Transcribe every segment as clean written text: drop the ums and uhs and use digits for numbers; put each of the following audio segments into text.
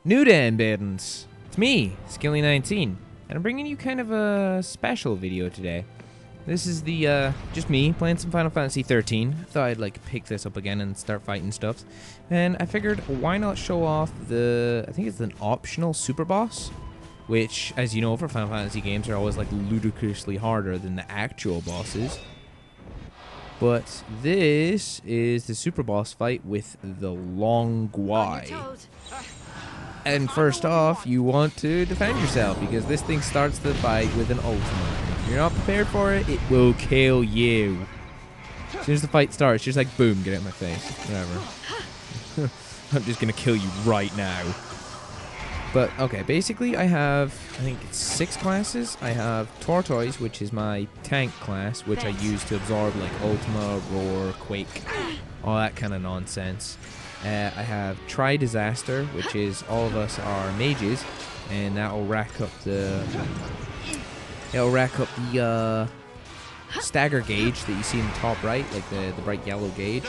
New Dan Biddens. It's me, Skilly19, and I'm bringing you kind of a special video today. This is the, just me playing some Final Fantasy 13. Thought I'd like pick this up again and start fighting stuff. And I figured, why not show off I think it's an optional super boss, which, as you know, for Final Fantasy games are always like ludicrously harder than the actual bosses. But this is the super boss fight with the Long Guai. And first off, you want to defend yourself, because this thing starts the fight with an ultimate. If you're not prepared for it, it will kill you. As soon as the fight starts, just like, boom, get out of my face. Whatever. I'm just going to kill you right now. But, okay, basically I think it's 6 classes. I have Tortoise, which is my tank class, which I use to absorb, like, Ultima, Roar, Quake, all that kind of nonsense. I have Tri-Disaster, which is all of us are mages, and that'll rack up the stagger gauge that you see in the top right, like the bright yellow gauge.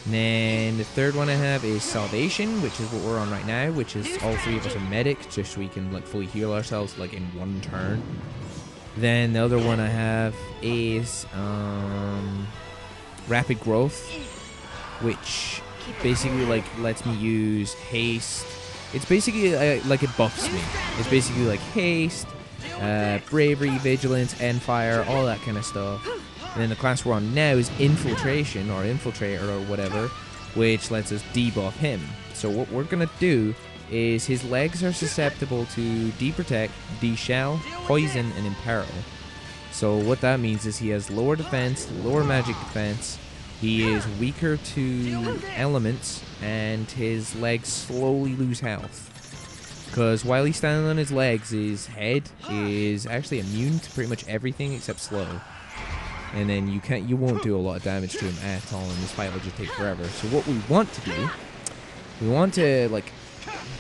And then the third one I have is Salvation, which is what we're on right now, which is all 3 of us are medics, just so we can like fully heal ourselves like in one turn. Then the other one I have is Rapid Growth, which basically like lets me use haste. It's basically like it buffs me. It's basically like haste, bravery, vigilance, end fire, all that kind of stuff. And then the class we're on now is infiltration or infiltrator or whatever, which lets us debuff him. So what we're gonna do is his legs are susceptible to deprotect, deshell, poison, and imperil. So what that means is he has lower defense, lower magic defense. He is weaker to elements, and his legs slowly lose health. Because while he's standing on his legs, his head is actually immune to pretty much everything except slow. And then you won't do a lot of damage to him at all, and this fight will just take forever. So what we want to do, we want to like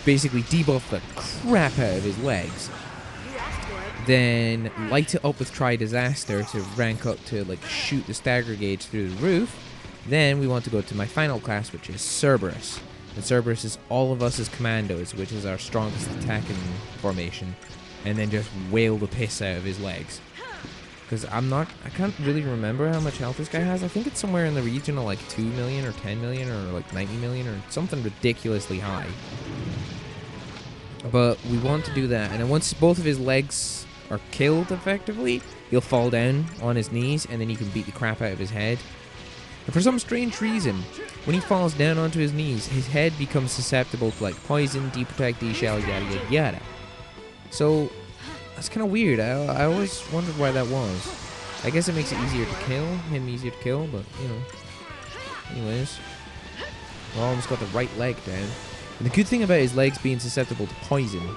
basically debuff the crap out of his legs. Then light it up with Tri-Disaster to rank up to like shoot the stagger gauge through the roof. Then we want to go to my final class, which is Cerberus. And Cerberus is all of us as commandos, which is our strongest attacking formation. And then just wail the piss out of his legs. Because I can't really remember how much health this guy has. I think it's somewhere in the region of like 2 million or 10 million or like 90 million or something ridiculously high. But we want to do that. And then once both of his legs are killed effectively, he'll fall down on his knees, and then you can beat the crap out of his head. And for some strange reason, when he falls down onto his knees, his head becomes susceptible to like poison, deprotect, deshell, yada yada yada. So that's kind of weird. I always wondered why that was. I guess it makes it easier to kill, him easier to kill, but you know. Anyways, we almost got the right leg down. And the good thing about his legs being susceptible to poison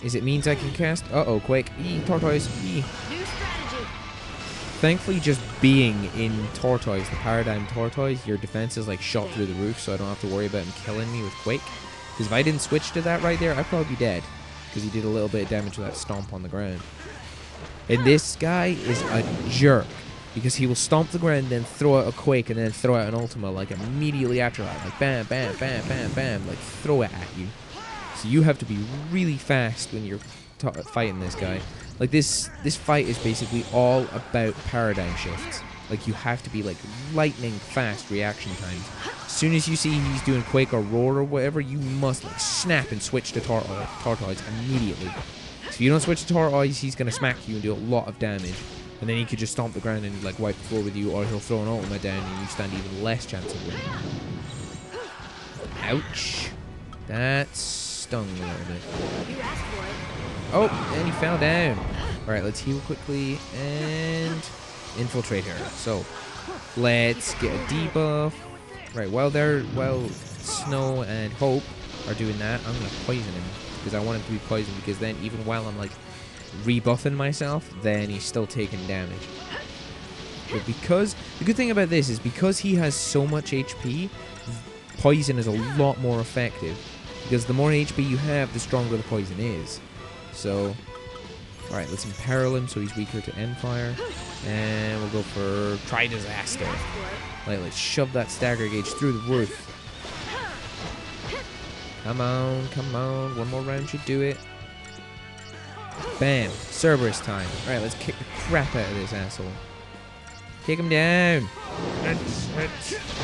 is it means I can cast Quake, Tortoise, Thankfully, just being in Tortoise, the Paradigm Tortoise, your defense is like shot through the roof, so I don't have to worry about him killing me with Quake. Because if I didn't switch to that right there, I'd probably be dead. Because he did a little bit of damage with that stomp on the ground. And this guy is a jerk, because he will stomp the ground, then throw out a Quake, and then throw out an Ultima, like immediately after that. Like bam, bam, bam, bam, bam, like throw it at you. So you have to be really fast when you're fighting this guy. Like this fight is basically all about paradigm shifts. Like you have to be like lightning fast reaction times. As soon as you see he's doing Quake or Roar or whatever, you must like snap and switch to Tortoise immediately. So if you don't switch to Tortoise, he's gonna smack you and do a lot of damage. And then he could just stomp the ground and like wipe the floor with you, or he'll throw an Ultima down and you stand even less chance of winning. Ouch. That stung a little bit. Oh, and he fell down. Alright, let's heal quickly and infiltrate her. So, let's get a debuff. Right, while Snow and Hope are doing that, I'm going to poison him. Because I want him to be poisoned, because then even while I'm like rebuffing myself, then he's still taking damage. But because, the good thing about this is because he has so much HP, poison is a lot more effective. Because the more HP you have, the stronger the poison is. So, alright, let's imperil him so he's weaker to Endfire. And we'll go for Tri-Disaster. Like, let's shove that stagger gauge through the roof. Come on, come on. One more round should do it. Bam. Cerberus time. Alright, let's kick the crap out of this asshole. Kick him down. Now,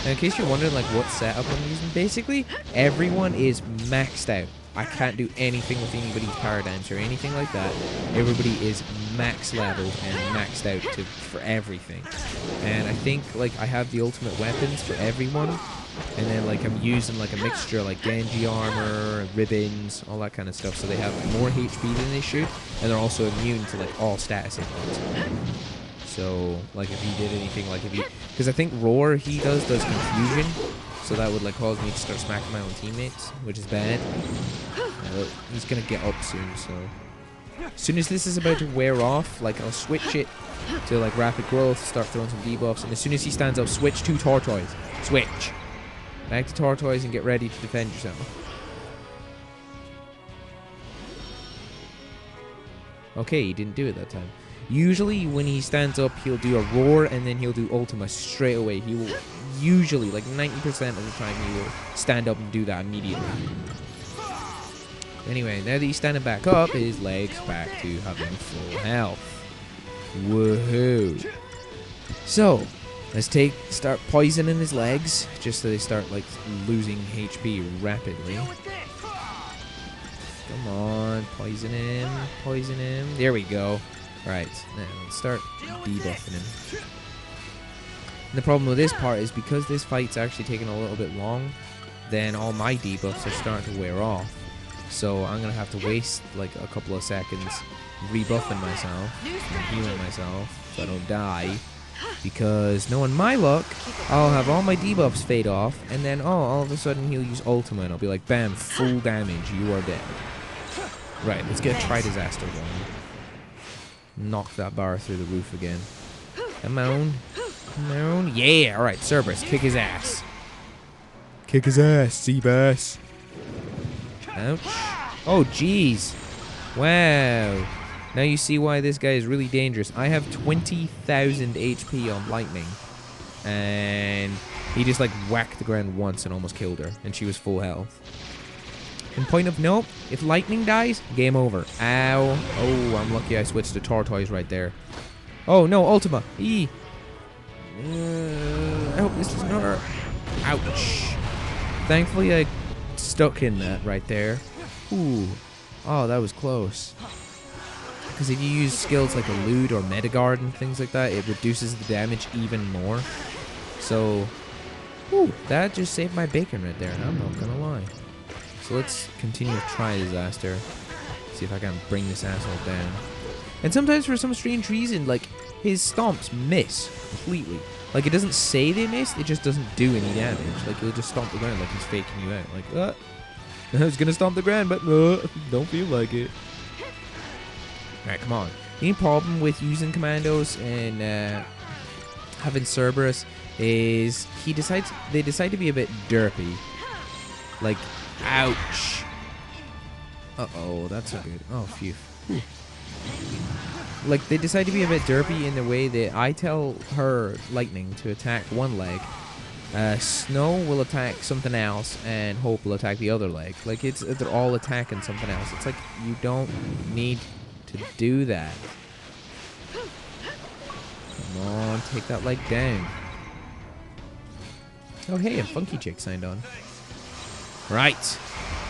in case you're wondering like what setup I'm using, basically everyone is maxed out. I can't do anything with anybody's paradigms or anything like that. Everybody is max leveled and maxed out for everything. And I think like I have the ultimate weapons for everyone. And then like I'm using like a mixture like Genji armor, ribbons, all that kind of stuff. So they have more HP than they should. And they're also immune to like all status influence. So like if he did anything like because I think Roar he does confusion. So that would like cause me to start smacking my own teammates, which is bad. He's gonna get up soon, so as soon as this is about to wear off, like I'll switch it to like rapid growth, start throwing some debuffs, and as soon as he stands up, switch to Tortoise. Switch. Back to Tortoise and get ready to defend yourself. Okay, he didn't do it that time. Usually when he stands up, he'll do a roar and then he'll do Ultima straight away. He will usually, like 90% of the time, he will stand up and do that immediately. Anyway, now that he's standing back up, his legs back to having full health. Woohoo. So, let's start poisoning his legs, just so they start like losing HP rapidly. Come on, poison him, poison him. There we go. Right, now let's start debuffing him. And the problem with this part is because this fight's actually taking a little bit long, then all my debuffs are starting to wear off. So I'm going to have to waste like a couple of seconds rebuffing myself and healing myself so I don't die. Because knowing my luck, I'll have all my debuffs fade off, and then all of a sudden he'll use Ultima and I'll be like, bam, full damage, you are dead. Right, let's get a Tri-Disaster going. Knock that bar through the roof again. Come on. Come on. Yeah, alright, Cerberus, kick his ass. Kick his ass, Seabass. Ouch. Oh, jeez. Wow. Now you see why this guy is really dangerous. I have 20,000 HP on Lightning. And he just like whacked the ground once and almost killed her. And she was full health. In point of note, if Lightning dies, game over. Ow. Oh, I'm lucky I switched to Tortoise right there. Oh, no, Ultima. I hope this does not hurt. Ouch. Thankfully, I stuck in that right there. Ooh. Oh, that was close. Because if you use skills like Elude or Metaguard and things like that, it reduces the damage even more. So, ooh, that just saved my bacon right there, I'm not gonna lie. So let's continue to Tri-Disaster. See if I can bring this asshole down. And sometimes for some strange reason, like, his stomps miss completely. Like, it doesn't say they missed, it just doesn't do any damage. Like, he'll just stomp the ground like he's faking you out. Like, I was gonna stomp the ground, but don't feel like it. Alright, come on. The only problem with using commandos and having Cerberus is they decide to be a bit derpy. Like, ouch. Uh-oh, that's a good... Oh, phew. Whew. Like, they decide to be a bit derpy in the way that I tell her, Lightning, to attack one leg. Snow will attack something else, and Hope will attack the other leg. Like, they're all attacking something else. It's like, you don't need to do that. Come on, take that leg down. Oh, hey, a funky chick signed on. Right.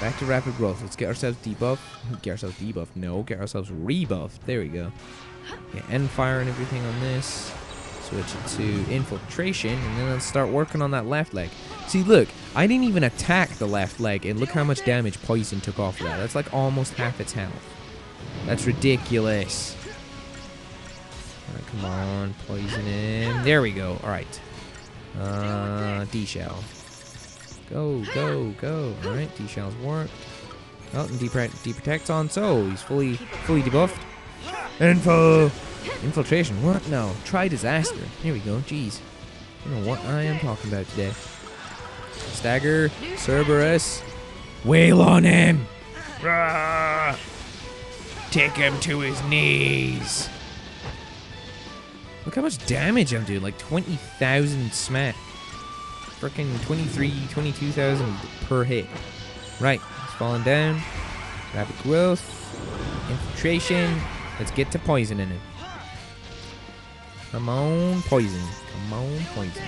Back to rapid growth. Let's get ourselves debuffed. Get ourselves debuffed. No, get ourselves rebuffed. There we go. Get end fire and everything on this. Switch it to infiltration, and then let's start working on that left leg. See, look, I didn't even attack the left leg, and look how much damage poison took off of that. That's like almost half its health. That's ridiculous. Alright, come on, poison him. There we go. Alright. D-shell. Go, go, go. Alright, D-shells work. Oh, and D-protect's on, so he's fully debuffed. Infiltration, what? No. Tri-Disaster. Here we go, jeez. I don't know what I am talking about today. Stagger, Cerberus. Wail on him! Rah! Take him to his knees. Look how much damage I'm doing, like 20,000 smack. Freaking 22,000 per hit. Right, let's falling down. Rapid growth. Infiltration. Let's get to poisoning it. Come on, poison. Come on, poison.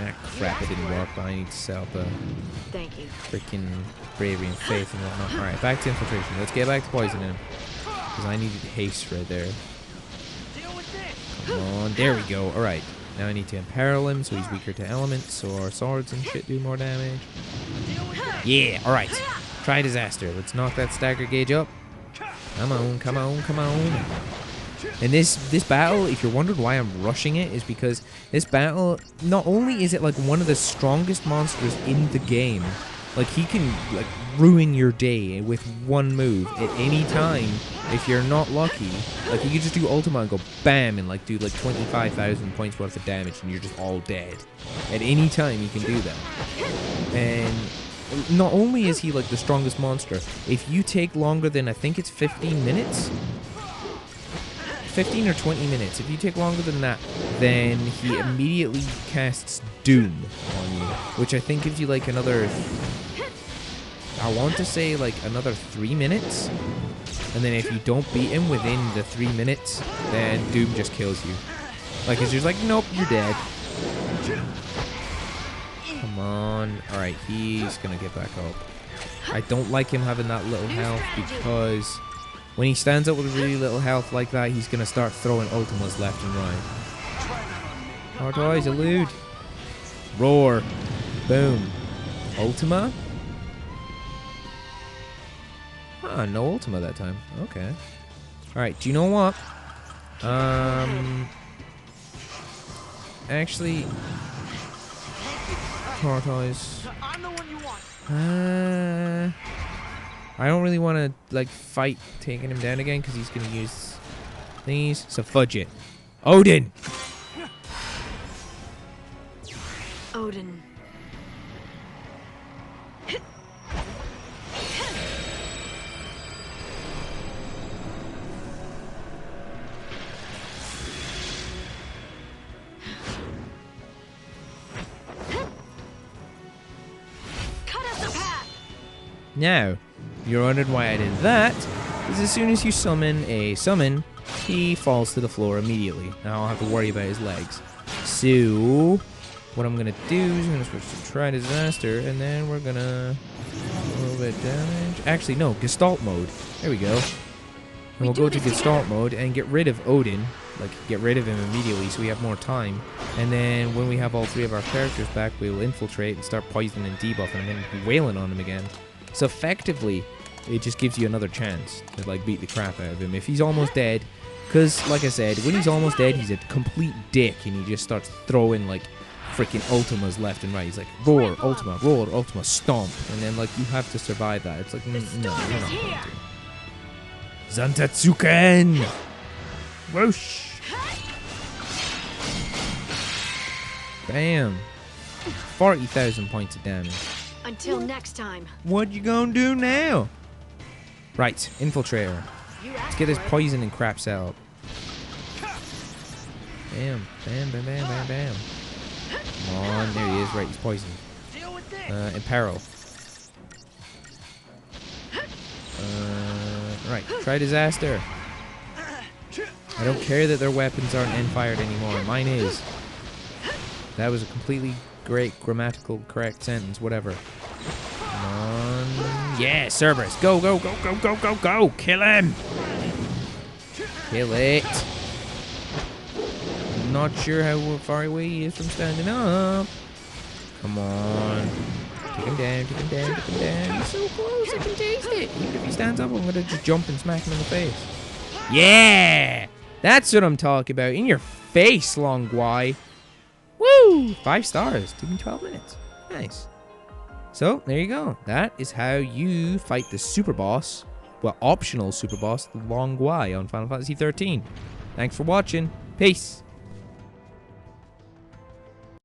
Ah, crap, it didn't work, but I need to set up a freaking bravery and faith and whatnot. Alright, back to infiltration. Let's get back to poisoning him. Because I needed haste right there. Come on, there we go. Alright, now I need to imperil him so he's weaker to elements, so our swords and shit do more damage. Yeah, alright. Try disaster. Let's knock that stagger gauge up. Come on, come on, come on. And this battle, if you're wondering why I'm rushing it, is because this battle, not only is it like one of the strongest monsters in the game, like he can like ruin your day with one move at any time if you're not lucky. Like you can just do Ultima and go bam and like do like 25,000 points worth of damage and you're just all dead. At any time you can do that. And not only is he like the strongest monster, if you take longer than I think it's 15 minutes, 15 or 20 minutes, if you take longer than that, then he immediately casts Doom on you, which I think gives you like another, I want to say like another 3 minutes, and then if you don't beat him within the 3 minutes, then Doom just kills you. Like it's just like, nope, you're dead. Come on. Alright, he's gonna get back up. I don't like him having that little health because when he stands up with really little health like that, he's gonna start throwing ultimas left and right. Tortoise, elude. Roar. Boom. Ultima? Ah, no ultima that time. Okay. Alright, do you know what? Actually, Tortoise. I don't really want to like fight taking him down again because he's gonna use these. So fudge it. Odin. Odin. Now, you're wondering why I did that, because as soon as you summon a summon, he falls to the floor immediately. Now I don't have to worry about his legs. So, what I'm going to do is I'm going to switch to Try Disaster, and then we're going to a little bit of damage. Actually, no, Gestalt mode. There we go. And we'll go to Gestalt mode and get rid of Odin. Like, get rid of him immediately so we have more time. And then when we have all three of our characters back, we will infiltrate and start poisoning and debuffing him and wailing on him again. So effectively, it just gives you another chance to like beat the crap out of him if he's almost dead. Because, like I said, when he's almost dead, he's a complete dick and he just starts throwing like freaking ultimas left and right. He's like, roar, ultima, stomp. And then like you have to survive that. It's like, no, you're not going to. Zantatsuken! Whoosh! Bam! 40,000 points of damage. Until next time. What you gonna do now? Right, infiltrator. Let's get this poison and crap set up. Bam, bam, bam, bam, bam, bam. Come on, there he is. Right, he's poisoned. Imperil. Right, try disaster. I don't care that their weapons aren't end-fired anymore. Mine is. That was a completely great grammatical correct sentence, whatever. Come on. Yeah, Cerberus. Go, go, go, go, go, go, go. Kill him. Kill it. I'm not sure how far away he is from standing up. Come on. Take him down, take him down, take him down. He's so close, I can taste it. Even if he stands up, I'm going to just jump and smack him in the face. Yeah! That's what I'm talking about. In your face, Long Guai. Woo! 5 stars. Took me 12 minutes. Nice. So, there you go. That is how you fight the super boss. Well, optional super boss, the Long Guai on Final Fantasy 13. Thanks for watching. Peace.